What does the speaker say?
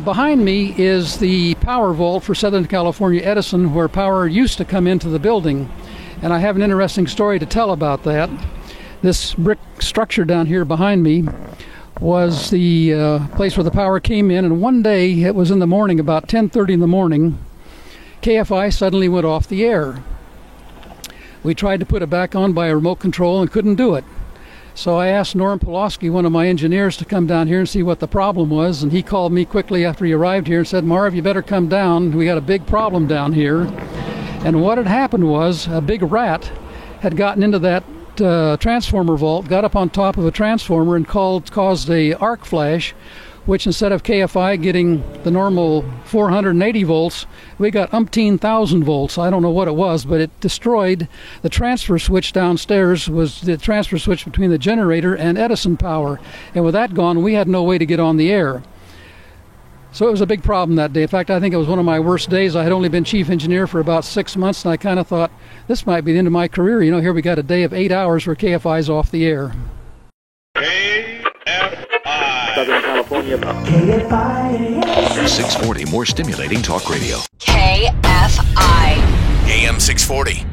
behind me is the power vault for Southern California Edison, where power used to come into the building. And I have an interesting story to tell about that. This brick structure down here behind me was the place where the power came in, and one day, it was in the morning, about 10:30 in the morning, KFI suddenly went off the air. We tried to put it back on by a remote control and couldn't do it. So I asked Norm Pulaski, one of my engineers, to come down here and see what the problem was, and he called me quickly after he arrived here and said, "Marv, you better come down. We got a big problem down here." And what had happened was a big rat had gotten into that transformer vault, got up on top of a transformer and caused a arc flash, which instead of KFI getting the normal 480 volts, we got umpteen thousand volts. I don't know what it was, but it destroyed the transfer switch downstairs, was the transfer switch between the generator and Edison power. And with that gone, we had no way to get on the air. So it was a big problem that day. In fact, I think it was one of my worst days. I had only been chief engineer for about 6 months, and I kind of thought, this might be the end of my career. You know, here we got a day of 8 hours where KFI's off the air. KFI. Southern California. KFI. 640, more stimulating talk radio. KFI. AM 640.